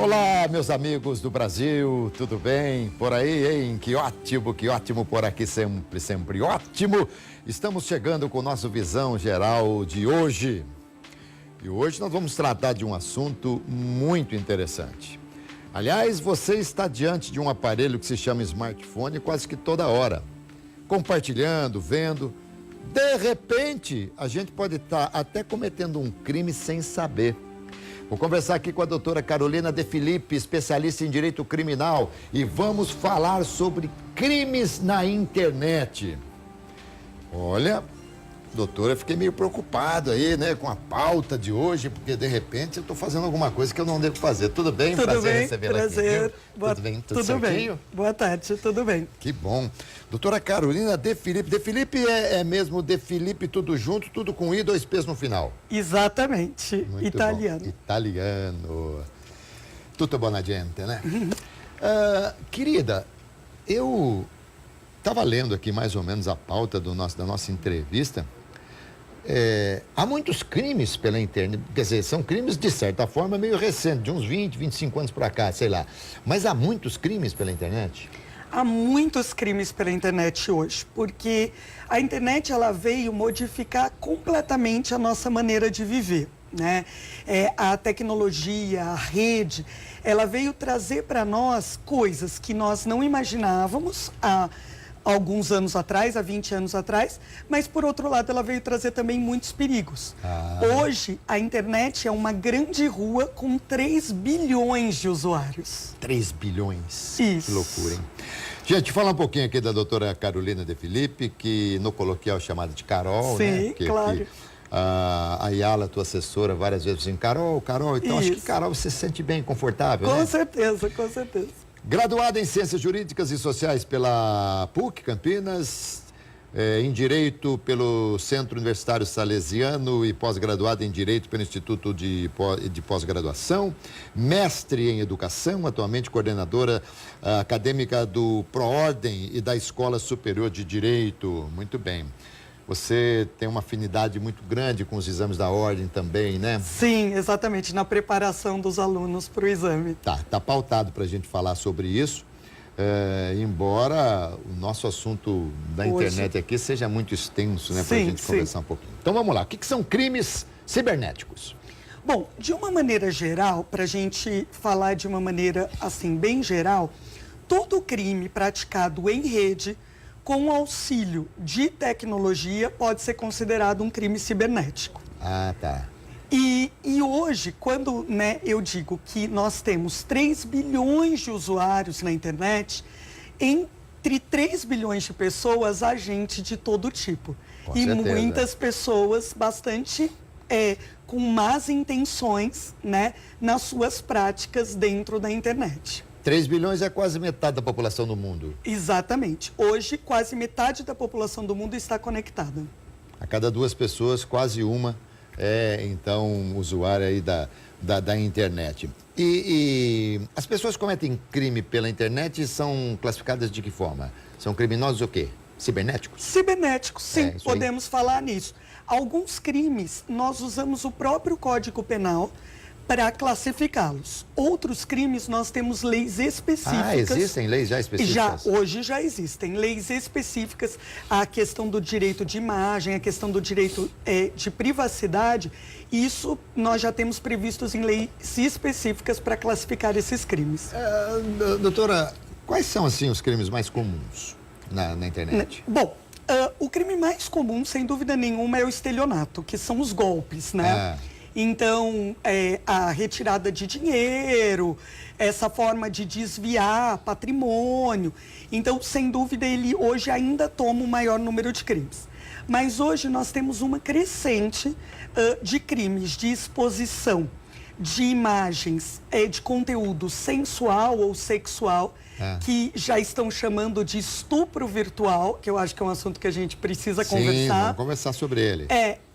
Olá, meus amigos do Brasil, tudo bem? Por aí, hein? Que ótimo por aqui, sempre ótimo. Estamos chegando com o nosso Visão Geral de hoje. E hoje nós vamos tratar de um assunto muito interessante. Aliás, você está diante de um aparelho que se chama smartphone quase que toda hora. Compartilhando, vendo. De repente, a gente pode estar até cometendo um crime sem saber. Vou conversar aqui com a doutora Carolina De Filippi, especialista em direito criminal, e vamos falar sobre crimes na internet. Olha, doutora, fiquei meio preocupado aí, né, com a pauta de hoje, porque de repente eu estou fazendo alguma coisa que eu não devo fazer. Tudo bem? Tudo Prazer bem, recebê-la prazer. aqui, viu? Tudo bem? Tudo certinho? Bem. Boa tarde, tudo bem. Que bom. Doutora Carolina De Filippi. De Filippi é mesmo De Filippi tudo junto, tudo com I, 2 P's no final. Exatamente. Muito italiano. Bom. Italiano. Tutto buona gente, né? Querida, eu estava lendo aqui mais ou menos a pauta da nossa entrevista. Há muitos crimes pela internet, quer dizer, são crimes de certa forma meio recentes, de uns 20, 25 anos para cá, sei lá. Mas há muitos crimes pela internet? Há muitos crimes pela internet hoje, porque a internet ela veio modificar completamente a nossa maneira de viver, né? A tecnologia, a rede, ela veio trazer para nós coisas que nós não imaginávamos há alguns anos atrás, há 20 anos atrás, mas por outro lado ela veio trazer também muitos perigos. Hoje a internet é uma grande rua com 3 bilhões de usuários. 3 bilhões? Isso. Que loucura, hein? Gente, fala um pouquinho aqui da doutora Carolina De Filippi, que no coloquial é chamada de Carol, né? Sim, claro. A Yala, tua assessora, várias vezes assim, Carol, então acho que Carol você se sente bem, confortável, né? Com certeza, com certeza. Graduada em Ciências Jurídicas e Sociais pela PUC Campinas, em Direito pelo Centro Universitário Salesiano e pós-graduada em Direito pelo Instituto de Pós-Graduação, mestre em Educação, atualmente coordenadora acadêmica do ProOrdem e da Escola Superior de Direito. Muito bem. Você tem uma afinidade muito grande com os exames da ordem também, né? Sim, exatamente, na preparação dos alunos para o exame. Tá pautado para a gente falar sobre isso, embora o nosso assunto da internet aqui seja muito extenso, né? Para a gente conversar um pouquinho. Então vamos lá, o que são crimes cibernéticos? Bom, de uma maneira geral, para a gente falar de uma maneira assim bem geral, todo crime praticado em rede com auxílio de tecnologia pode ser considerado um crime cibernético. Ah, tá. E hoje, quando eu digo que nós temos 3 bilhões de usuários na internet, entre 3 bilhões de pessoas há gente de todo tipo. Com e certeza. Muitas pessoas bastante com más intenções, né, nas suas práticas dentro da internet. 3 bilhões é quase metade da população do mundo. Exatamente. Hoje, quase metade da população do mundo está conectada. A cada 2 pessoas, quase uma então, usuária aí da internet. E as pessoas que cometem crime pela internet são classificadas de que forma? São criminosos o quê? Cibernéticos? Cibernéticos, sim, podemos falar nisso. Alguns crimes, nós usamos o próprio Código Penal para classificá-los. Outros crimes, nós temos leis específicas. Ah, existem leis já específicas? Hoje já existem leis específicas. A questão do direito de imagem, a questão do direito de privacidade, isso nós já temos previstos em leis específicas para classificar esses crimes. Doutora, quais são, assim, os crimes mais comuns na internet? Bom, o crime mais comum, sem dúvida nenhuma, é o estelionato, que são os golpes, né? Então, a retirada de dinheiro, essa forma de desviar patrimônio. Então, sem dúvida, ele hoje ainda toma o maior número de crimes. Mas hoje nós temos uma crescente de crimes de exposição de imagens, de conteúdo sensual ou sexual, que já estão chamando de estupro virtual, que eu acho que é um assunto que a gente precisa conversar. Vamos conversar sobre ele.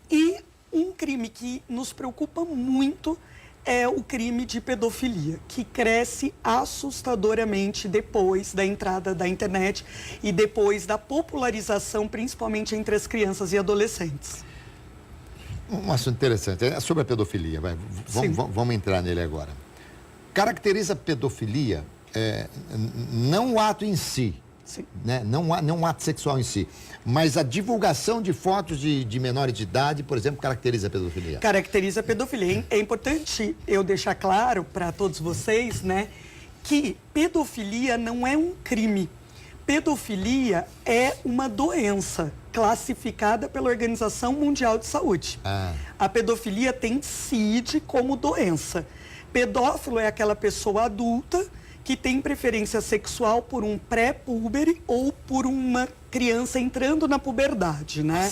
E um crime que nos preocupa muito é o crime de pedofilia, que cresce assustadoramente depois da entrada da internet e depois da popularização, principalmente entre as crianças e adolescentes. Um assunto interessante, é sobre a pedofilia, vamos entrar nele agora. caracteriza pedofilia não o ato em si, né? Não o ato sexual em si, mas a divulgação de fotos de menores de idade, por exemplo, caracteriza a pedofilia. Caracteriza a pedofilia. É importante eu deixar claro para todos vocês, né, que pedofilia não é um crime. Pedofilia é uma doença classificada pela Organização Mundial de Saúde. A pedofilia tem CID como doença. Pedófilo é aquela pessoa adulta que tem preferência sexual por um pré-púbere ou por uma criança entrando na puberdade, né?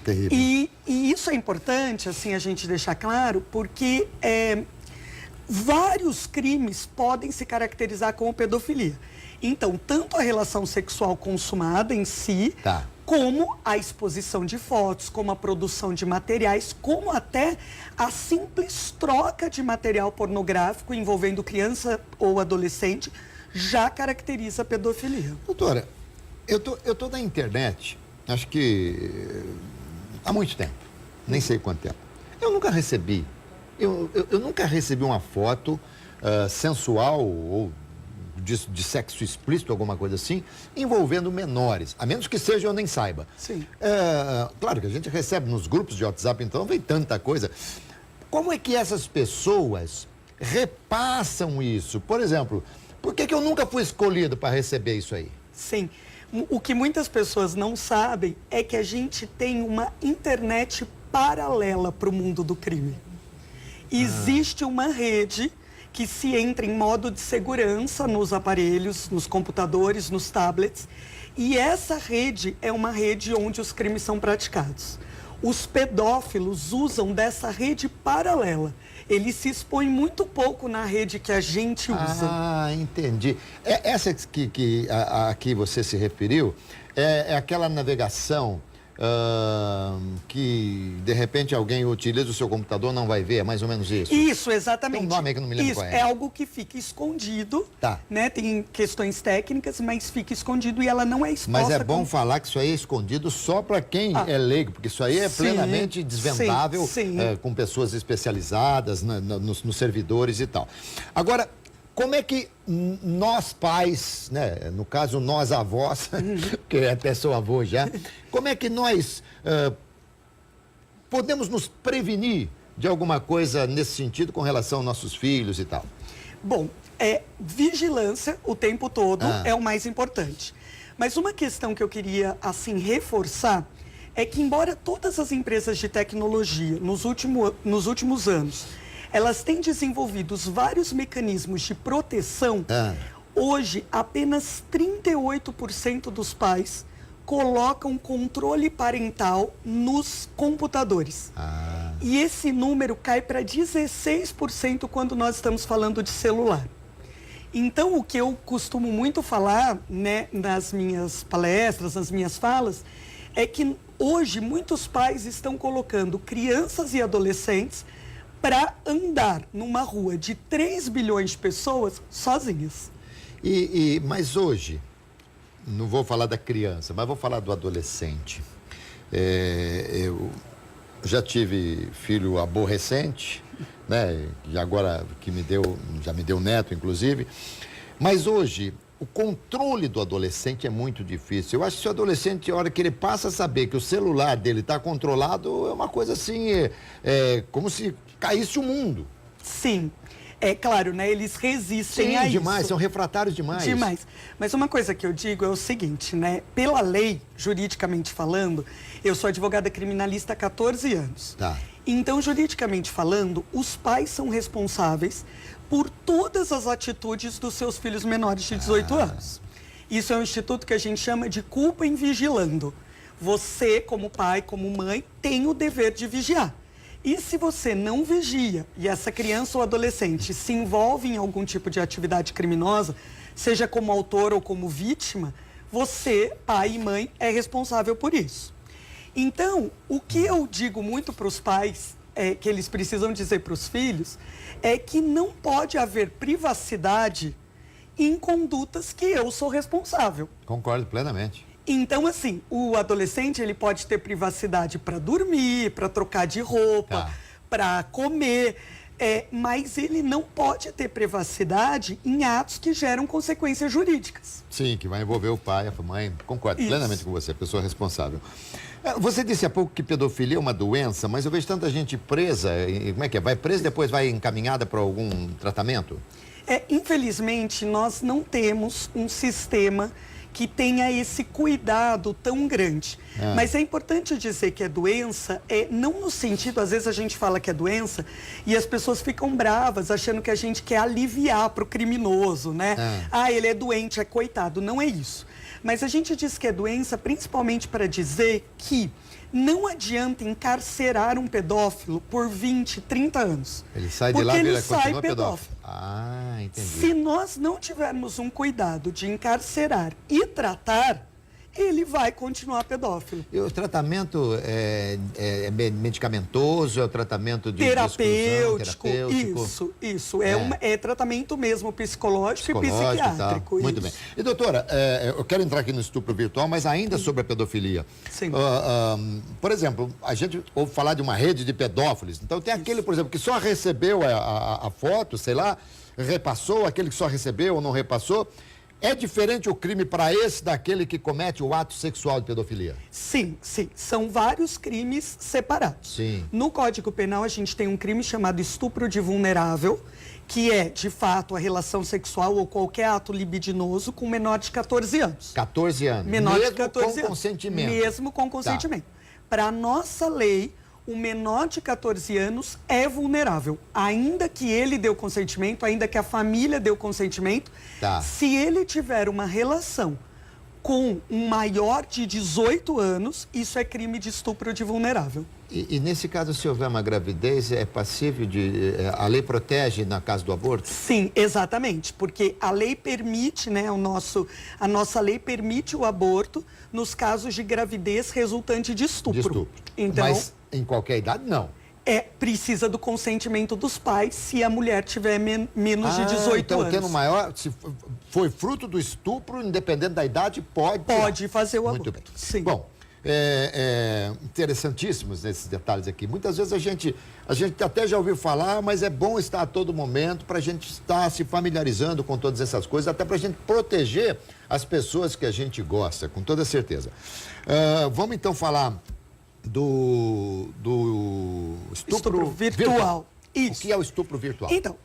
Terrível. E isso é importante, assim, a gente deixar claro, porque vários crimes podem se caracterizar como pedofilia. Então, tanto a relação sexual consumada em si, como a exposição de fotos, como a produção de materiais, como até a simples troca de material pornográfico envolvendo criança ou adolescente, já caracteriza a pedofilia. Doutora, eu tô na internet, acho que há muito tempo, nem sei quanto tempo. Eu nunca recebi uma foto sensual ou de sexo explícito, alguma coisa assim, envolvendo menores, a menos que seja eu nem saiba. Sim. Claro que a gente recebe nos grupos de WhatsApp, então vem tanta coisa. Como é que essas pessoas repassam isso? Por exemplo, por que eu nunca fui escolhido para receber isso aí? Sim. O que muitas pessoas não sabem é que a gente tem uma internet paralela para o mundo do crime. Existe uma rede que se entra em modo de segurança nos aparelhos, nos computadores, nos tablets, e essa rede é uma rede onde os crimes são praticados. Os pedófilos usam dessa rede paralela. Eles se expõem muito pouco na rede que a gente usa. Ah, entendi. Essa a que você se referiu é aquela navegação que, de repente, alguém utiliza o seu computador, não vai ver, é mais ou menos isso? Isso, exatamente. Tem um nome que eu não me lembro qual é. É algo que fica escondido, né? Tem questões técnicas, mas fica escondido e ela não é exposta. Mas é bom falar que isso aí é escondido só para quem é leigo, porque isso aí é plenamente desvendável com pessoas especializadas nos servidores e tal. Agora, como é que nós pais, né, no caso nós avós, que até sou avô já, como é que nós podemos nos prevenir de alguma coisa nesse sentido com relação aos nossos filhos e tal? Bom, vigilância o tempo todo é o mais importante. Mas uma questão que eu queria, assim, reforçar é que, embora todas as empresas de tecnologia, nos últimos anos, elas têm desenvolvido vários mecanismos de proteção. Hoje, apenas 38% dos pais colocam controle parental nos computadores. E esse número cai para 16% quando nós estamos falando de celular. Então, o que eu costumo muito falar, né, nas minhas palestras, nas minhas falas, é que hoje muitos pais estão colocando crianças e adolescentes para andar numa rua de 3 bilhões de pessoas sozinhas. Mas hoje, não vou falar da criança, mas vou falar do adolescente. Eu já tive filho aborrecente, né? E agora já me deu neto, inclusive. Mas hoje, o controle do adolescente é muito difícil. Eu acho que se o adolescente, a hora que ele passa a saber que o celular dele está controlado, é uma coisa assim, como se caísse o mundo. Sim, é claro, né? Eles resistem a demais, isso. São refratários demais. Demais. Mas uma coisa que eu digo é o seguinte, né? Pela lei, juridicamente falando, eu sou advogada criminalista há 14 anos. Então, juridicamente falando, os pais são responsáveis por todas as atitudes dos seus filhos menores de 18 anos. Isso é um instituto que a gente chama de culpa em vigilando. Você, como pai, como mãe, tem o dever de vigiar. E se você não vigia e essa criança ou adolescente se envolve em algum tipo de atividade criminosa, seja como autor ou como vítima, você, pai e mãe, é responsável por isso. Então, o que eu digo muito para os pais, que eles precisam dizer para os filhos, é que não pode haver privacidade em condutas que eu sou responsável. Concordo plenamente. Então, assim, o adolescente, ele pode ter privacidade para dormir, para trocar de roupa, para comer, Mas ele não pode ter privacidade em atos que geram consequências jurídicas. Sim, que vai envolver o pai, a mãe. Concordo plenamente com você, a pessoa responsável. Você disse há pouco que pedofilia é uma doença, mas eu vejo tanta gente presa. Como é que é? Vai presa e depois vai encaminhada para algum tratamento? Infelizmente, nós não temos um sistema que tenha esse cuidado tão grande. Mas é importante dizer que a doença, não no sentido, às vezes a gente fala que é doença e as pessoas ficam bravas, achando que a gente quer aliviar para o criminoso, né? Ele é doente, é coitado. Não é isso. Mas a gente diz que é doença principalmente para dizer que não adianta encarcerar um pedófilo por 20, 30 anos. Ele sai de lá e ele continua pedófilo. Entendi. Se nós não tivermos um cuidado de encarcerar e tratar, ele vai continuar pedófilo. E o tratamento é medicamentoso, é o tratamento de terapêutico? Terapêutico? Isso. É tratamento mesmo psicológico e psiquiátrico. Muito bem. E doutora, eu quero entrar aqui no estupro virtual, mas ainda sobre a pedofilia. Sim. Por exemplo, a gente ouve falar de uma rede de pedófilos. Então tem aquele, por exemplo, que só recebeu a foto, sei lá, repassou, aquele que só recebeu ou não repassou. É diferente o crime para esse daquele que comete o ato sexual de pedofilia? Sim. São vários crimes separados. Sim. No Código Penal, a gente tem um crime chamado estupro de vulnerável, que é, de fato, a relação sexual ou qualquer ato libidinoso com menor de 14 anos. 14 anos. Menor mesmo de 14 com anos. Consentimento. Mesmo com consentimento. Para a nossa lei, o menor de 14 anos é vulnerável. Ainda que ele deu consentimento, ainda que a família deu consentimento, se ele tiver uma relação com um maior de 18 anos, isso é crime de estupro de vulnerável. E nesse caso, se houver uma gravidez, é passível de... A lei protege na caso do aborto? Sim, exatamente, porque a lei permite, né, a nossa lei permite o aborto nos casos de gravidez resultante de estupro. Então, mas em qualquer idade, não? Precisa do consentimento dos pais se a mulher tiver menos de 18 anos. Então, tendo maior, se foi fruto do estupro, independente da idade, pode fazer o aborto. Muito bem. Sim. Bom, interessantíssimos esses detalhes aqui. Muitas vezes a gente até já ouviu falar, mas é bom estar a todo momento para a gente estar se familiarizando com todas essas coisas, até para a gente proteger as pessoas que a gente gosta, com toda certeza. Vamos então falar do estupro virtual. Isso. O que é o estupro virtual? Então,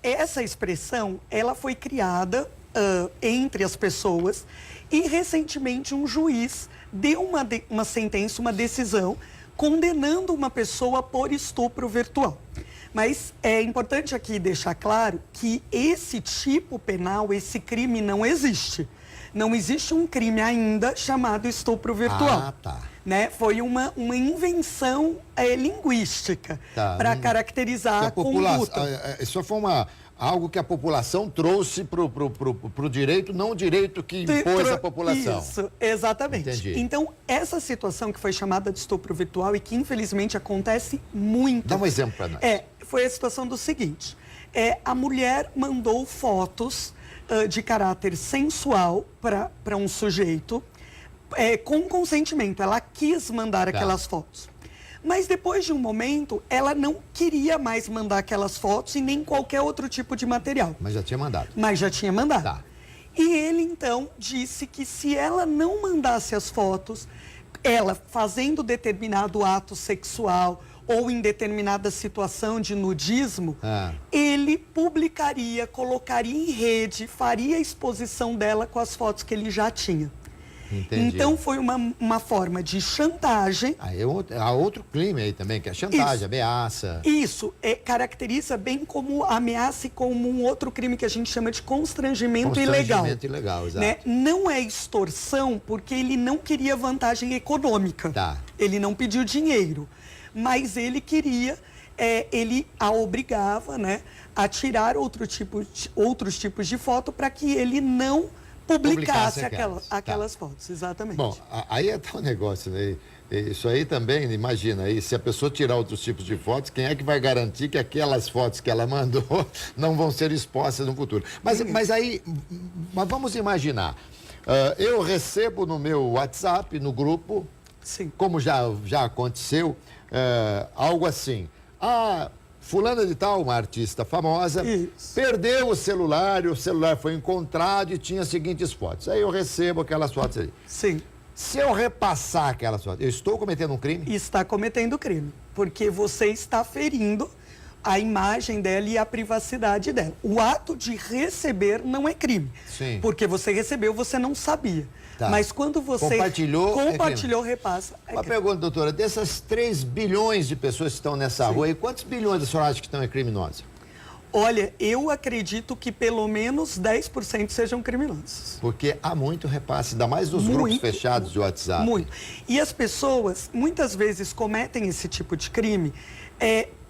essa expressão, ela foi criada entre as pessoas e recentemente um juiz deu uma sentença, uma decisão, condenando uma pessoa por estupro virtual. Mas é importante aqui deixar claro que esse tipo penal, esse crime não existe. Não existe um crime ainda chamado estupro virtual. Né? Foi uma invenção linguística para caracterizar a conduta. Isso foi algo que a população trouxe para o direito, não o direito que impôs a população. Isso, exatamente. Entendi. Então, essa situação que foi chamada de estupro virtual e que infelizmente acontece muito. Dá um exemplo para nós. Foi a situação do seguinte, a mulher mandou fotos de caráter sensual para um sujeito, com consentimento, ela quis mandar aquelas fotos. Mas depois de um momento, ela não queria mais mandar aquelas fotos e nem qualquer outro tipo de material. Mas já tinha mandado. E ele, então, disse que se ela não mandasse as fotos, ela fazendo determinado ato sexual ou em determinada situação de nudismo, ele publicaria, colocaria em rede, faria a exposição dela com as fotos que ele já tinha. Entendi. Então, foi uma forma de chantagem. Há outro crime aí também, que é chantagem, ameaça. Isso, caracteriza bem como ameaça e como um outro crime que a gente chama de constrangimento ilegal. Constrangimento ilegal, exato. Né? Não é extorsão, porque ele não queria vantagem econômica. Ele não pediu dinheiro, mas ele queria, ele a obrigava, né, a tirar outros tipos de foto para que ele não publicasse aquelas fotos, exatamente. Bom, aí é tal negócio, né? Isso aí também, imagina, aí, se a pessoa tirar outros tipos de fotos, quem é que vai garantir que aquelas fotos que ela mandou não vão ser expostas no futuro? Mas vamos imaginar, eu recebo no meu WhatsApp, no grupo, como já aconteceu, algo assim, fulana de tal, uma artista famosa, perdeu o celular foi encontrado e tinha as seguintes fotos. Aí eu recebo aquelas fotos ali. Sim. Se eu repassar aquelas fotos, eu estou cometendo um crime? Está cometendo crime, porque você está ferindo a imagem dela e a privacidade dela. O ato de receber não é crime. Sim. Porque você recebeu, você não sabia. Tá. Mas quando você compartilhou, repassa. Uma pergunta, doutora, dessas 3 bilhões de pessoas que estão nessa rua, e quantos bilhões a senhora acha que estão em criminosos? Olha, eu acredito que pelo menos 10% sejam criminosos. Porque há muito repasse, ainda mais nos grupos fechados de WhatsApp. Muito. E as pessoas, muitas vezes, cometem esse tipo de crime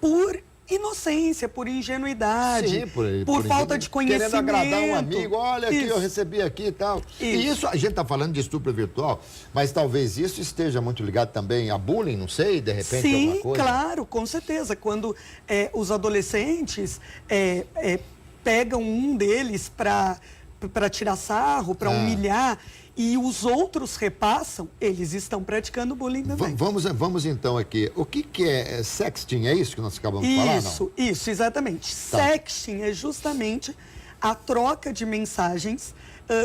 por inocência, por ingenuidade, sim, por falta de conhecimento. Querendo agradar um amigo, olha aqui, eu recebi aqui e tal. Isso. E isso, a gente está falando de estupro virtual, mas talvez isso esteja muito ligado também a bullying, não sei, de repente alguma coisa. Sim, claro, com certeza. Quando os adolescentes pegam um deles para tirar sarro, para humilhar, e os outros repassam, eles estão praticando bullying também. Vamos então aqui. O que é sexting? É isso que nós acabamos de falar, não? Isso, exatamente. Tá. Sexting é justamente a troca de mensagens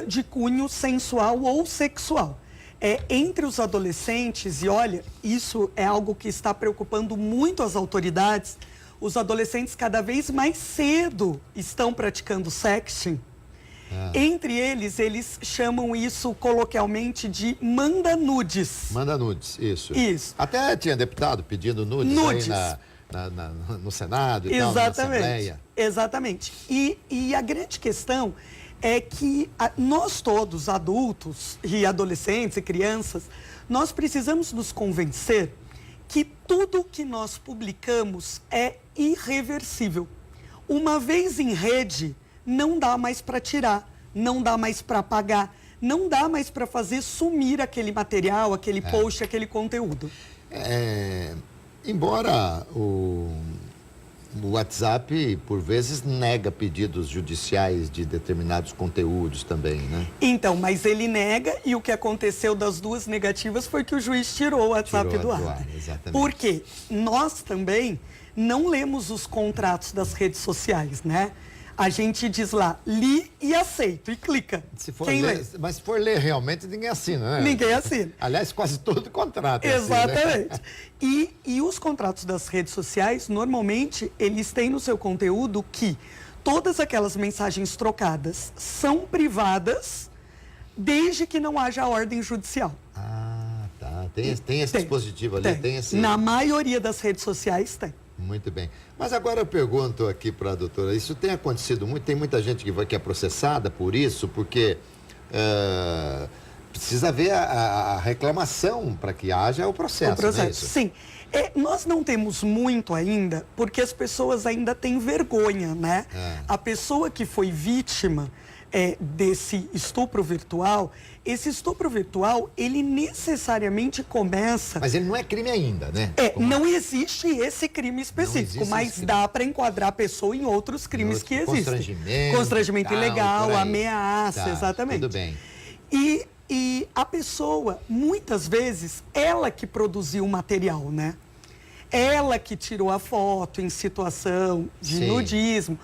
de cunho sensual ou sexual. Entre os adolescentes, e olha, isso é algo que está preocupando muito as autoridades, os adolescentes cada vez mais cedo estão praticando sexting. Entre eles chamam isso coloquialmente de manda-nudes. Manda-nudes, isso. Isso. Até tinha deputado pedindo nudes. Aí no Senado e tal, na Assembleia. Exatamente. E a grande questão é que nós todos, adultos e adolescentes e crianças, nós precisamos nos convencer que tudo que nós publicamos é irreversível. Uma vez em rede, não dá mais para tirar, não dá mais para apagar, não dá mais para fazer sumir aquele material, aquele post, aquele conteúdo. Embora o WhatsApp, por vezes, nega pedidos judiciais de determinados conteúdos também, né? Então, mas ele nega, e o que aconteceu das 2 negativas foi que o juiz tirou o WhatsApp do ar. Exatamente. Porque nós também não lemos os contratos das redes sociais, né? A gente diz lá, li e aceito, e clica. Mas se for ler realmente, ninguém assina, né? Ninguém assina. Aliás, quase todo contrato é exatamente. Assim, né? E os contratos das redes sociais, normalmente, eles têm no seu conteúdo que todas aquelas mensagens trocadas são privadas, desde que não haja ordem judicial. Ah, tá. Tem esse dispositivo ali? Tem esse... Na maioria das redes sociais tem. Muito bem. Mas agora eu pergunto aqui para a doutora, isso tem acontecido muito? Tem muita gente que é processada por isso, porque precisa haver a reclamação para que haja o processo. O processo, não é isso? Sim. Nós não temos muito ainda, porque as pessoas ainda têm vergonha, né? A pessoa que foi vítima desse estupro virtual, esse estupro virtual, ele necessariamente começa... Mas ele não é crime ainda, né? Não existe esse crime específico, mas dá para enquadrar a pessoa em outros crimes que existem. Constrangimento ilegal, ameaça, exatamente. Tudo bem. E a pessoa, muitas vezes, ela que produziu o material, né? Ela que tirou a foto em situação de nudismo.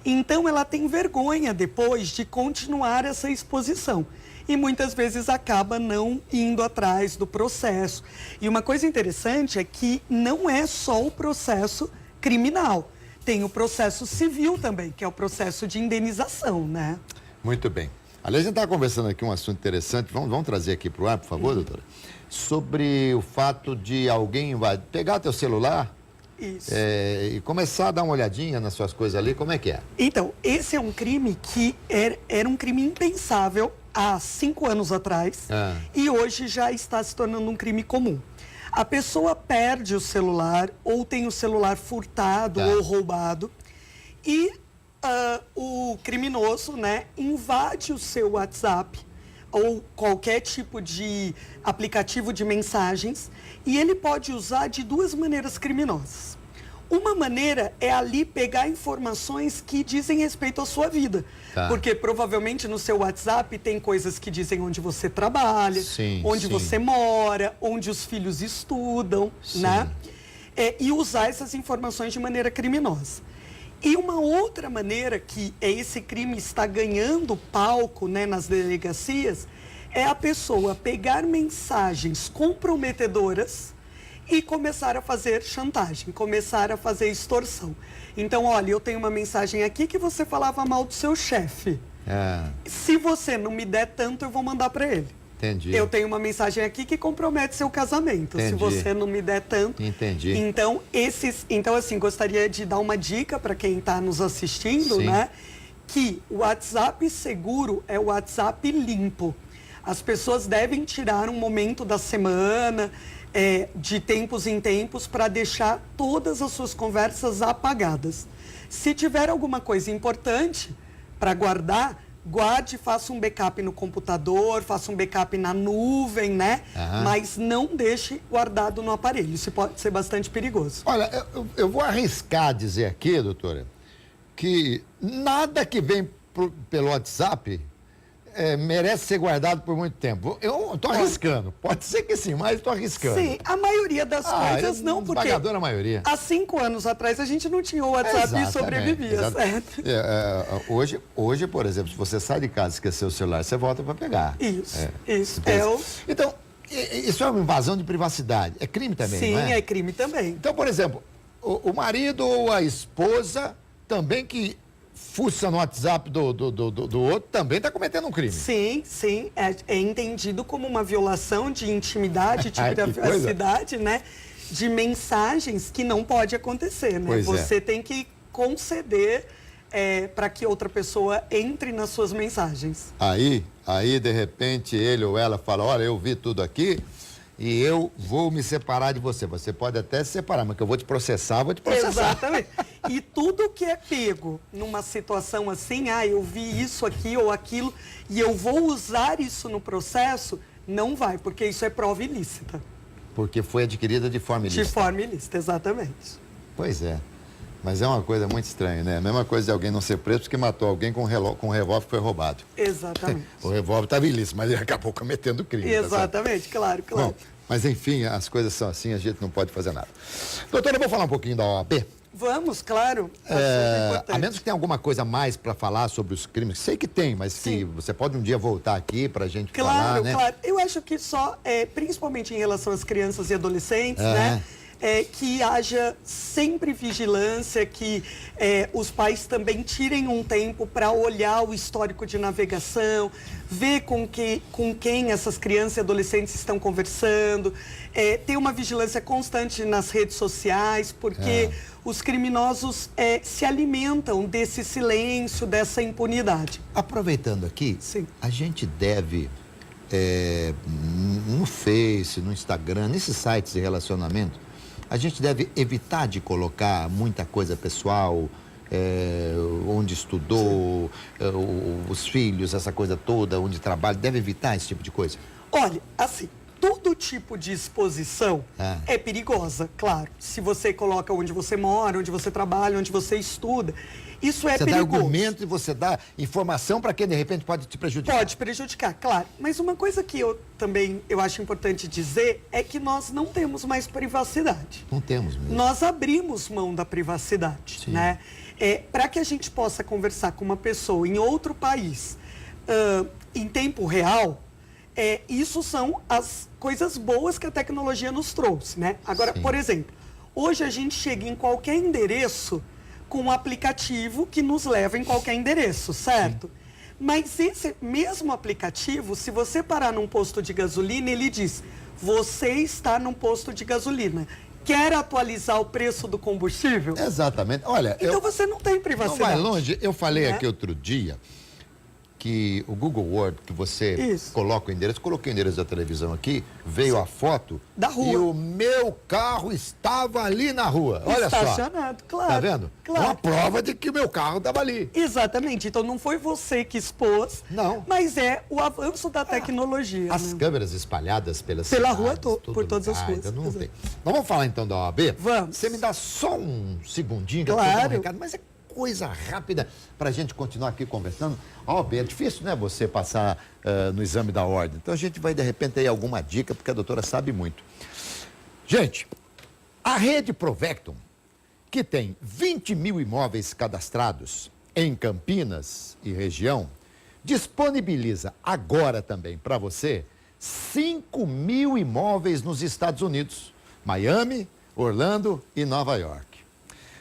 Então, ela tem vergonha depois de continuar essa exposição. E muitas vezes acaba não indo atrás do processo. E uma coisa interessante é que não é só o processo criminal. Tem o processo civil também, que é o processo de indenização, né? Muito bem. Aliás, a gente está conversando aqui um assunto interessante. Vamos trazer aqui para o ar, por favor, doutora? Sobre o fato de alguém pegar teu celular e começar a dar uma olhadinha nas suas coisas ali. Como é que é? Então, esse é um crime que era um crime impensável há 5 anos atrás e hoje já está se tornando um crime comum. A pessoa perde o celular ou tem o celular furtado ou roubado e o criminoso, né, invade o seu WhatsApp ou qualquer tipo de aplicativo de mensagens e ele pode usar de 2 maneiras criminosas. Uma maneira é ali pegar informações que dizem respeito à sua vida. Porque provavelmente no seu WhatsApp tem coisas que dizem onde você trabalha, onde você mora, onde os filhos estudam, né? e usar essas informações de maneira criminosa. E uma outra maneira que esse crime está ganhando palco, né, nas delegacias é a pessoa pegar mensagens comprometedoras e começar a fazer chantagem, começar a fazer extorsão. Então, olha, eu tenho uma mensagem aqui que você falava mal do seu chefe. Se você não me der tanto, eu vou mandar para ele. Entendi. Eu tenho uma mensagem aqui que compromete seu casamento. Entendi. Se você não me der tanto. Entendi. Então, assim, gostaria de dar uma dica para quem está nos assistindo, Sim. né? Que o WhatsApp seguro é o WhatsApp limpo. As pessoas devem tirar um momento da semana, de tempos em tempos, para deixar todas as suas conversas apagadas. Se tiver alguma coisa importante para guardar, guarde, faça um backup no computador, faça um backup na nuvem, né? Mas não deixe guardado no aparelho. Isso pode ser bastante perigoso. Olha, eu vou arriscar dizer aqui, doutora, que nada que vem pelo WhatsApp merece ser guardado por muito tempo. Eu estou arriscando. Pode ser que sim, mas estou arriscando. Sim, a maioria das coisas não, porque esmagadora maioria. há 5 anos atrás a gente não tinha o WhatsApp e sobrevivia, certo? Hoje, por exemplo, se você sai de casa e esquecer o celular, você volta para pegar. Isso. Então, isso é uma invasão de privacidade. É crime também, Sim, não é? é crime também. Então, por exemplo, o marido ou a esposa também que fuça no WhatsApp do outro, também está cometendo um crime. Sim. É entendido como uma violação de intimidade, de Ai, privacidade, né? De mensagens que não pode acontecer, né? Você tem que conceder para que outra pessoa entre nas suas mensagens. Aí, de repente, ele ou ela fala, olha, eu vi tudo aqui e eu vou me separar de você. Você pode até se separar, mas que eu vou te processar, Exatamente. E tudo que é pego numa situação assim, eu vi isso aqui ou aquilo e eu vou usar isso no processo, não vai, porque isso é prova ilícita. Porque foi adquirida de forma ilícita. De forma ilícita, exatamente. Pois é. Mas é uma coisa muito estranha, né? A mesma coisa de alguém não ser preso porque matou alguém com um revólver que foi roubado. Exatamente. O revólver estava ilícito, mas ele acabou cometendo crime. Exatamente, tá, claro. Bom, mas enfim, as coisas são assim, a gente não pode fazer nada. Doutora, eu vou falar um pouquinho da OAB. Vamos, claro. A menos que tenha alguma coisa mais para falar sobre os crimes. Sei que tem, mas que você pode um dia voltar aqui para a gente falar, né? Claro. Eu acho que só, principalmente em relação às crianças e adolescentes, né? Que haja sempre vigilância, que os pais também tirem um tempo para olhar o histórico de navegação, ver com quem essas crianças e adolescentes estão conversando, ter uma vigilância constante nas redes sociais, porque os criminosos se alimentam desse silêncio, dessa impunidade. Aproveitando aqui, a gente deve, no Face, no Instagram, nesses sites de relacionamento, a gente deve evitar de colocar muita coisa pessoal, onde estudou, os filhos, essa coisa toda, onde trabalha, deve evitar esse tipo de coisa? Olha, assim, todo tipo de exposição é perigosa, claro. Se você coloca onde você mora, onde você trabalha, onde você estuda, isso é perigoso. Você dá argumento e você dá informação para quem de repente pode te prejudicar. Pode prejudicar, claro. Mas uma coisa que eu acho importante dizer é que nós não temos mais privacidade. Não temos mesmo. Nós abrimos mão da privacidade, né? Para que a gente possa conversar com uma pessoa em outro país em tempo real, isso são as coisas boas que a tecnologia nos trouxe, né? Agora, por exemplo, hoje a gente chega em qualquer endereço com um aplicativo que nos leva em qualquer endereço, certo? Mas esse mesmo aplicativo, se você parar num posto de gasolina, ele diz, você está num posto de gasolina. Quer atualizar o preço do combustível? Exatamente. Olha, então você não tem privacidade. Não vai longe. Eu falei aqui outro dia que o Google Word, que você coloca o endereço, coloquei o endereço da televisão aqui, veio a foto da rua. E o meu carro estava ali na rua. Olha só. Estacionado, claro. Tá vendo? Claro. Uma prova de que o meu carro estava ali. Exatamente. Então não foi você que expôs, mas é o avanço da tecnologia. As câmeras espalhadas pela rua por todas as ruas. Não tem. Nós vamos falar então da OAB? Vamos. Você me dá só um segundinho, que claro. eu tô com um recado, mas coisa rápida para a gente continuar aqui conversando. É difícil, né, você passar no exame da ordem. Então a gente vai, de repente, ter alguma dica, porque a doutora sabe muito. Gente, A rede Provectum, que tem 20 mil imóveis cadastrados em Campinas e região, disponibiliza agora também para você 5 mil imóveis nos Estados Unidos, Miami, Orlando e Nova York.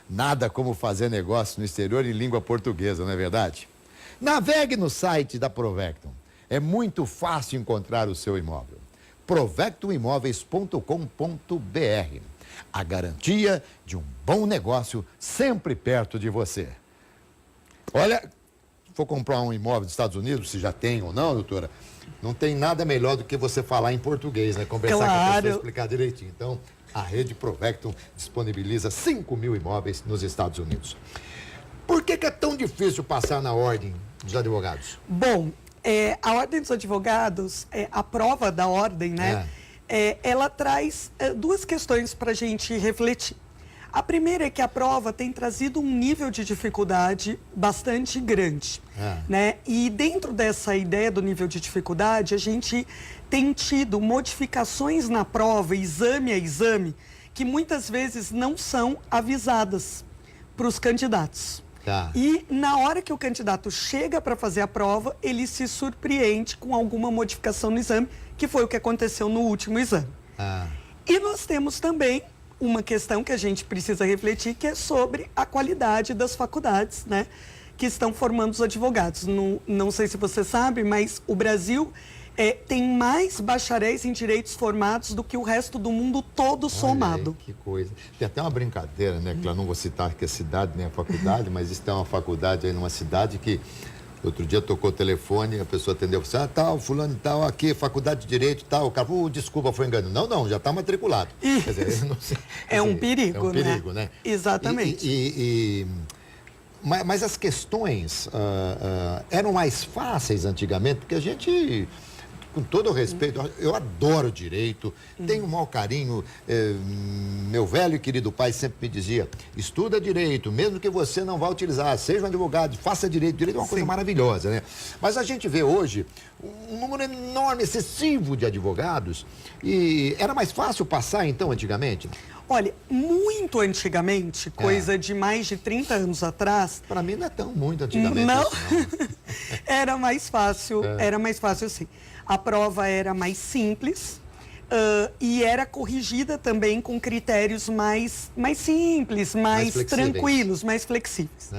Nada como fazer negócio no exterior em língua portuguesa, não é verdade? Navegue no site da Provectum. É muito fácil encontrar o seu imóvel. provectumimóveis.com.br. A garantia de um bom negócio sempre perto de você. Olha, se for comprar um imóvel dos Estados Unidos, se já tem ou não, doutora, não tem nada melhor do que você falar em português, né? Conversar com a pessoa, explicar direitinho. Então, a rede Provectum disponibiliza 5 mil imóveis nos Estados Unidos. Por que é tão difícil passar na ordem dos advogados? Bom, a ordem dos advogados, a prova da ordem, né? Ela traz duas questões para a gente refletir. A primeira é que a prova tem trazido um nível de dificuldade bastante grande, né? E dentro dessa ideia do nível de dificuldade, a gente tem tido modificações na prova, exame a exame, que muitas vezes não são avisadas para os candidatos. E na hora que o candidato chega para fazer a prova, ele se surpreende com alguma modificação no exame, que foi o que aconteceu no último exame. E nós temos também uma questão que a gente precisa refletir, que é sobre a qualidade das faculdades, né, que estão formando os advogados. Não sei se você sabe, mas o Brasil tem mais bacharéis em direitos formados do que o resto do mundo todo somado. Olha aí, que coisa. Tem até uma brincadeira, né? Claro, não vou citar que a cidade nem a faculdade, mas isso é uma faculdade aí numa cidade que outro dia tocou o telefone, a pessoa atendeu, você, tal, fulano e tal, aqui, faculdade de direito e tal, o cara, desculpa, foi engano. Não, já está matriculado. Quer dizer, não sei, é um perigo, né? É um perigo, né? Exatamente. Mas as questões eram mais fáceis antigamente, porque a gente, com todo o respeito, eu adoro direito, tenho um maior carinho. Meu velho e querido pai sempre me dizia, estuda direito, mesmo que você não vá utilizar, seja um advogado, faça direito. Direito é uma coisa maravilhosa, né? Mas a gente vê hoje um número enorme, excessivo de advogados, e era mais fácil passar, então, antigamente? Olha, muito antigamente, coisa de mais de 30 anos atrás... Para mim não é tão muito antigamente. Não, assim, não. era mais fácil sim. A prova era mais simples e era corrigida também com critérios mais simples, mais tranquilos, mais flexíveis.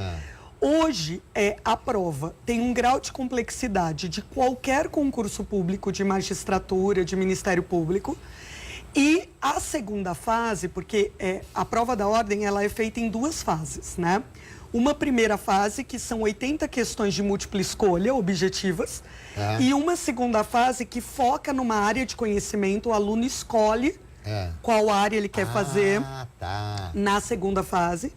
Hoje, a prova tem um grau de complexidade de qualquer concurso público, de magistratura, de Ministério Público. E a segunda fase, porque a prova da ordem ela é feita em duas fases, né? Uma primeira fase, que são 80 questões de múltipla escolha, objetivas, e uma segunda fase que foca numa área de conhecimento, o aluno escolhe qual área ele quer fazer na segunda fase,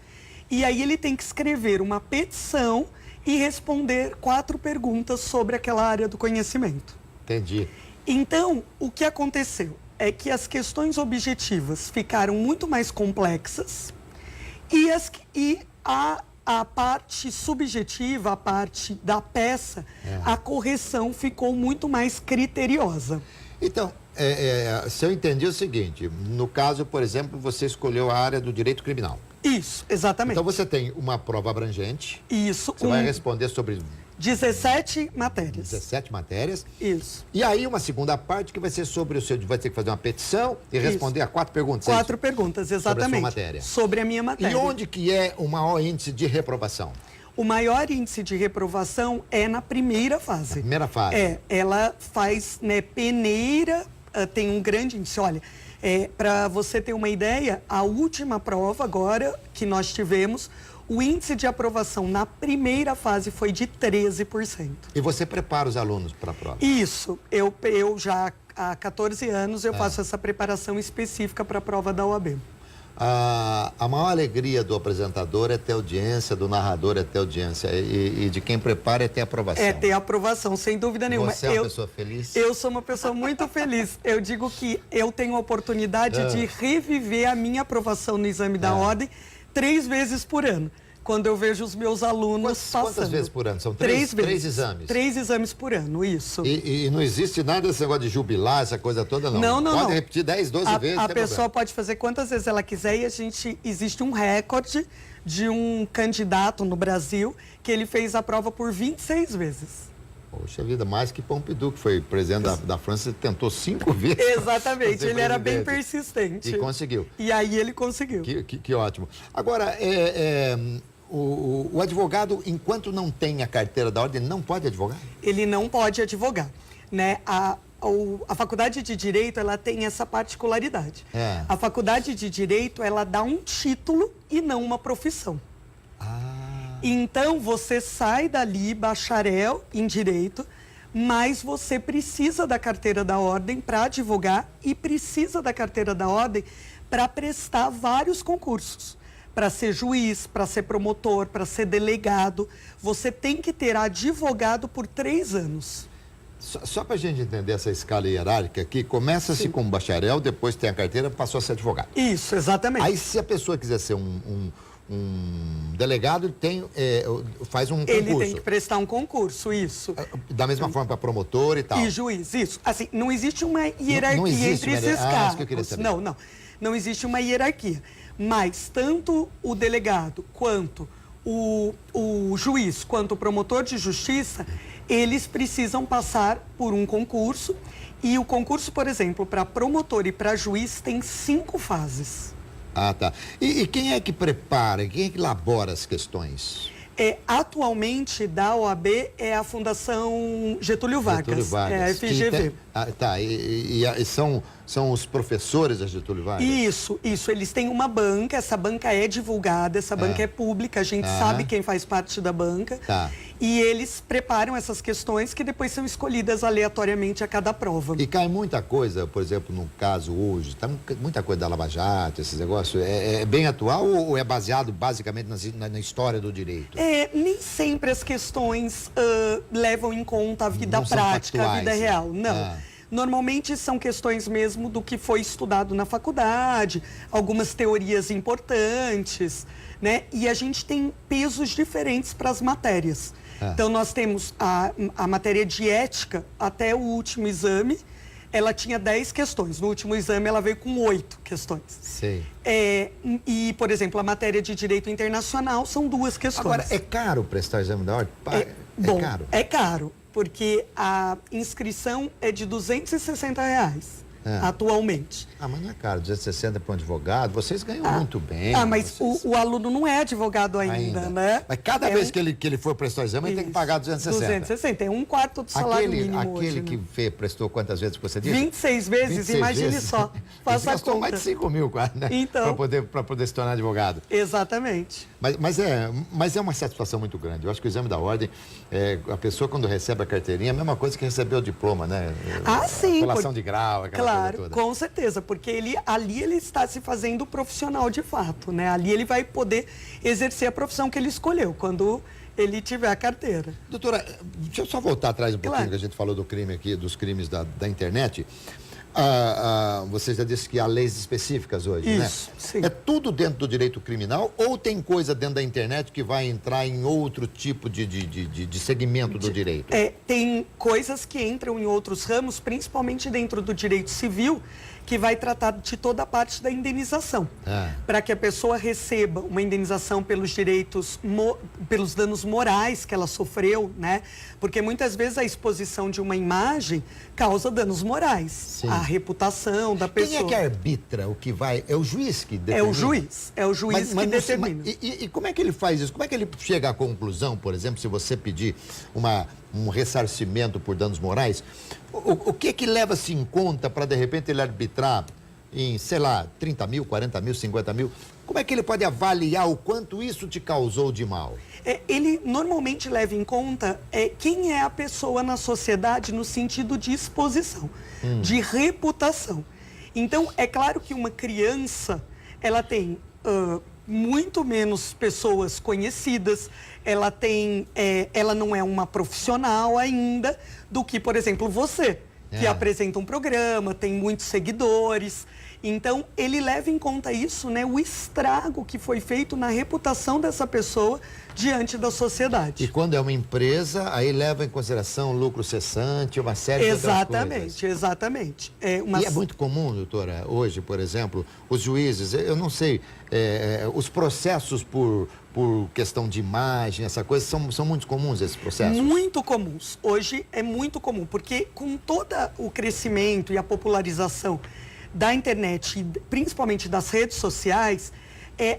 e aí ele tem que escrever uma petição e responder 4 perguntas sobre aquela área do conhecimento. Entendi. Então, o que aconteceu é que as questões objetivas ficaram muito mais complexas e a parte subjetiva, a parte da peça, a correção ficou muito mais criteriosa. Então, se eu entendi o seguinte, no caso, por exemplo, você escolheu a área do direito criminal. Isso, exatamente. Então você tem uma prova abrangente. Isso. Você vai responder sobre 17 matérias. 17 matérias. Isso. E aí uma segunda parte que vai ser sobre o seu... Vai ter que fazer uma petição e responder a 4 perguntas. 4 perguntas, exatamente. Sobre a sua matéria. Sobre a minha matéria. E onde que é o maior índice de reprovação? O maior índice de reprovação é na primeira fase. Na primeira fase. Ela faz, peneira, tem um grande índice. Olha, para você ter uma ideia, a última prova agora que nós tivemos... O índice de aprovação na primeira fase foi de 13%. E você prepara os alunos para a prova? Isso. Eu já há 14 anos eu faço essa preparação específica para a prova da OAB. A maior alegria do apresentador é ter audiência, do narrador é ter audiência e de quem prepara é ter aprovação. É ter aprovação, sem dúvida nenhuma. Você é uma pessoa feliz? Eu sou uma pessoa muito feliz. Eu digo que eu tenho a oportunidade de reviver a minha aprovação no exame da ordem 3 vezes por ano. quando eu vejo os meus alunos passando. Quantas vezes por ano? São três três exames? 3 exames por ano, isso. E não existe nada desse negócio de jubilar, essa coisa toda, não? Não. Pode repetir 10, 12 vezes. A pessoa pode fazer quantas vezes ela quiser e existe um recorde de um candidato no Brasil que ele fez a prova por 26 vezes. Poxa vida, mais que Pompidou, que foi presidente da França, tentou 5 vezes. Exatamente, ele era bem persistente. E conseguiu. E aí ele conseguiu. Que ótimo. Agora, o advogado, enquanto não tem a carteira da ordem, não pode advogar? Ele não pode advogar, né? A faculdade de Direito, ela tem essa particularidade. A faculdade de Direito, ela dá um título e não uma profissão. Então, você sai dali bacharel em Direito, mas você precisa da carteira da ordem para advogar e precisa da carteira da ordem para prestar vários concursos. Para ser juiz, para ser promotor, para ser delegado. Você tem que ter advogado por 3 anos. Só para a gente entender essa escala hierárquica aqui, começa-se com bacharel, depois tem a carteira, passou a ser advogado. Isso, exatamente. Aí, se a pessoa quiser ser um delegado, faz um concurso. Ele tem que prestar um concurso, isso. Da mesma forma para promotor e tal. E juiz, isso. Assim, não existe uma hierarquia não existe, entre esses cargos. Isso que eu queria saber. Não existe uma hierarquia. Mas tanto o delegado quanto o juiz, quanto o promotor de justiça, eles precisam passar por um concurso. E o concurso, por exemplo, para promotor e para juiz tem 5 fases. Tá. E quem é que prepara, quem é que elabora as questões? Atualmente, da OAB, é a Fundação Getúlio Vargas. É a FGV. E são os professores da Getúlio Vargas? Isso. Eles têm uma banca, essa banca é divulgada, essa banca é pública, a gente sabe quem faz parte da banca. E eles preparam essas questões que depois são escolhidas aleatoriamente a cada prova. E cai muita coisa, por exemplo, no caso hoje, tá muita coisa da Lava Jato, esses negócios, é bem atual ou é baseado basicamente na história do direito? Nem sempre as questões levam em conta a vida prática, a vida real. Não. Normalmente são questões mesmo do que foi estudado na faculdade, algumas teorias importantes, né? E a gente tem pesos diferentes para as matérias. Então, nós temos a matéria de ética, até o último exame, ela tinha 10 questões. No último exame, ela veio com 8 questões. Sei. E, por exemplo, a matéria de direito internacional são 2 questões. Agora, é caro prestar exame da ordem? Bom, caro? É caro, porque a inscrição é de R$260 atualmente. Mas não é caro, 260 para um advogado, vocês ganham muito bem. Mas o aluno não é advogado ainda, né? Mas cada vez que ele for prestar o exame, ele tem que pagar 260. 260, é 1/4 do salário mínimo Aquele hoje, que prestou quantas vezes que você disse? 26 vezes, 26 imagine vezes. só. Faça a conta. Mais de 5 mil quase, né? Então. Para poder se tornar advogado. Exatamente. Mas é uma satisfação muito grande. Eu acho que o exame da ordem, a pessoa quando recebe a carteirinha, é a mesma coisa que receber o diploma, né? Sim. Colação de grau, aquela coisa toda. Com certeza, porque ali ele está se fazendo profissional de fato, né? Ali ele vai poder exercer a profissão que ele escolheu, quando ele tiver a carteira. Doutora, deixa eu só voltar atrás um pouquinho, que a gente falou do crime aqui, dos crimes da internet. Você já disse que há leis específicas hoje, né? Isso, sim. É tudo dentro do direito criminal ou tem coisa dentro da internet que vai entrar em outro tipo de segmento do direito? Tem coisas que entram em outros ramos, principalmente dentro do direito civil, que vai tratar de toda a parte da indenização. Para que a pessoa receba uma indenização pelos direitos, pelos danos morais que ela sofreu, né? Porque muitas vezes a exposição de uma imagem causa danos morais. Sim. A reputação da pessoa. Quem é que arbitra o que vai? É o juiz que determina? É o juiz que determina. E como é que ele faz isso? Como é que ele chega à conclusão, por exemplo, se você pedir um ressarcimento por danos morais, o que é que leva-se em conta para, de repente, ele arbitrar em, sei lá, 30 mil, 40 mil, 50 mil? Como é que ele pode avaliar o quanto isso te causou de mal? Ele normalmente leva em conta quem é a pessoa na sociedade no sentido de exposição, de reputação. Então, é claro que uma criança, ela tem muito menos pessoas conhecidas, ela não é uma profissional ainda, do que, por exemplo, você, que apresenta um programa, tem muitos seguidores. Então, ele leva em conta isso, né, o estrago que foi feito na reputação dessa pessoa diante da sociedade. E quando é uma empresa, aí leva em consideração lucro cessante, uma série de outras coisas. Exatamente. E é muito comum, doutora, hoje, por exemplo, os juízes, eu não sei, os processos por questão de imagem, essa coisa, são muito comuns esses processos? Muito comuns. Hoje é muito comum, porque com todo o crescimento e a popularização da internet, principalmente das redes sociais,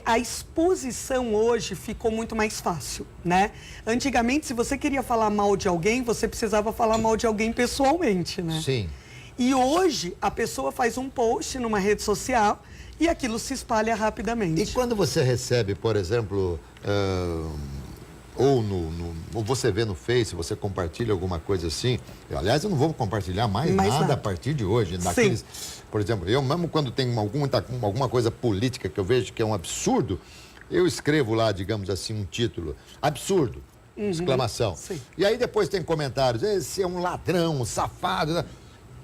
a exposição hoje ficou muito mais fácil, né? Antigamente, se você queria falar mal de alguém, você precisava falar mal de alguém pessoalmente, né? Sim. E hoje, a pessoa faz um post numa rede social e aquilo se espalha rapidamente. E quando você recebe, por exemplo, ou você vê no Face, você compartilha alguma coisa assim. Aliás, eu não vou compartilhar mais nada a partir de hoje. Daqueles, por exemplo, eu mesmo quando tem alguma coisa política que eu vejo que é um absurdo, eu escrevo lá, digamos assim, um título. Absurdo! Exclamação. Sim. E aí depois tem comentários, esse é um ladrão, um safado, né?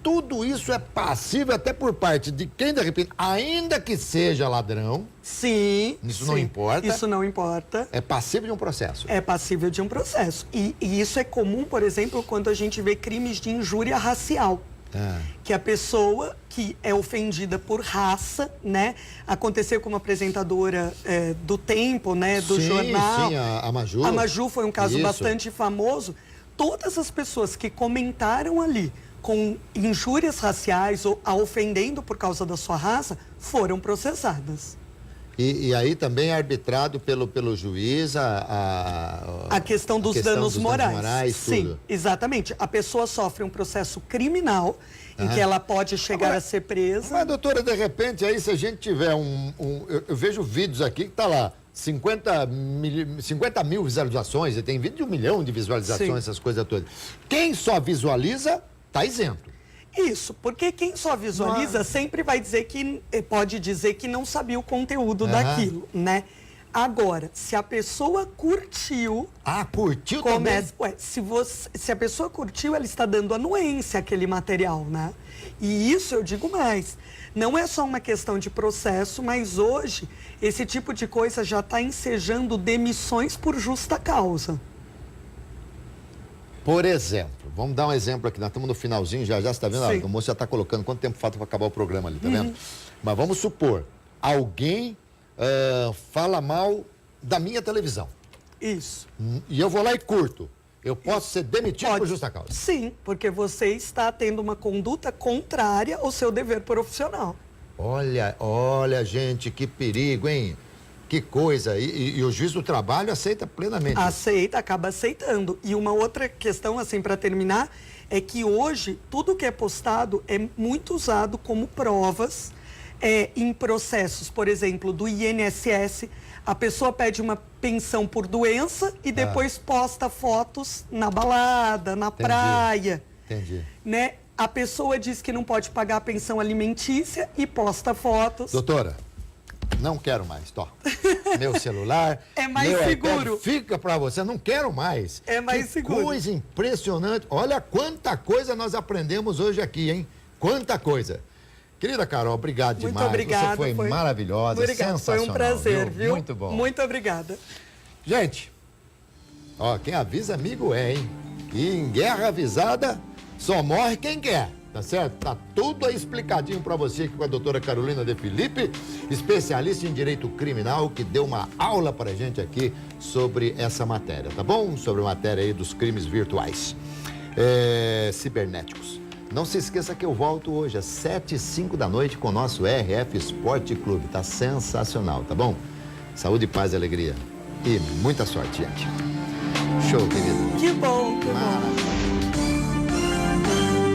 Tudo isso é passível até por parte de quem, de repente, ainda que seja ladrão. Sim. Isso não importa. Isso não importa. É passível de um processo. É passível de um processo. E isso é comum, por exemplo, quando a gente vê crimes de injúria racial. Que a pessoa que é ofendida por raça, né? Aconteceu com uma apresentadora do Tempo, né? Do jornal. Sim, a Maju. A Maju foi um caso bastante famoso. Todas as pessoas que comentaram ali com injúrias raciais ou a ofendendo por causa da sua raça, foram processadas. E aí também é arbitrado pelo juiz a questão dos danos morais. Sim, tudo. Exatamente. A pessoa sofre um processo criminal em que ela pode chegar a ser presa. Mas, doutora, de repente, aí se a gente tiver eu vejo vídeos aqui que tá lá, 50 mil visualizações, e tem vídeo de 1 milhão de visualizações, essas coisas todas. Quem só visualiza, tá isento. Isso, porque quem só visualiza sempre vai dizer pode dizer que não sabia o conteúdo daquilo, né? Agora, se a pessoa curtiu... Curtiu também? Se a pessoa curtiu, ela está dando anuência àquele material, né? E isso eu digo mais, não é só uma questão de processo, mas hoje esse tipo de coisa já está ensejando demissões por justa causa. Por exemplo, vamos dar um exemplo aqui, nós estamos no finalzinho, já você está vendo? O moço já está colocando quanto tempo falta para acabar o programa ali, tá vendo? Mas vamos supor, alguém fala mal da minha televisão. Isso. E eu vou lá e curto. Eu posso ser demitido por justa causa? Sim, porque você está tendo uma conduta contrária ao seu dever profissional. Olha, gente, que perigo, hein? Que coisa, e o juiz do trabalho aceita plenamente. Acaba aceitando. E uma outra questão, assim, para terminar, é que hoje tudo que é postado é muito usado como provas em processos, por exemplo, do INSS. A pessoa pede uma pensão por doença e depois posta fotos na balada, na praia. Entendi. Né? A pessoa diz que não pode pagar a pensão alimentícia e posta fotos. Doutora, não quero mais, meu celular, é mais seguro. iPad, fica para você, não quero mais. É mais seguro. Que coisa impressionante. Olha quanta coisa nós aprendemos hoje aqui, hein? Quanta coisa. Querida Carol, obrigado demais. Muito obrigada. Você foi maravilhosa, sensacional. Foi um prazer, viu? Muito bom. Muito obrigada. Gente, quem avisa amigo hein? E em guerra avisada só morre quem quer. Tá certo? Tá tudo aí explicadinho para você aqui com a doutora Carolina De Filipe, especialista em direito criminal, que deu uma aula pra gente aqui sobre essa matéria, tá bom? Sobre a matéria aí dos crimes virtuais, cibernéticos. Não se esqueça que eu volto hoje às 7h05 da noite com o nosso RF Esporte Clube. Tá sensacional, tá bom? Saúde, paz e alegria. E muita sorte, gente. Show, querido. Que bom, que bom.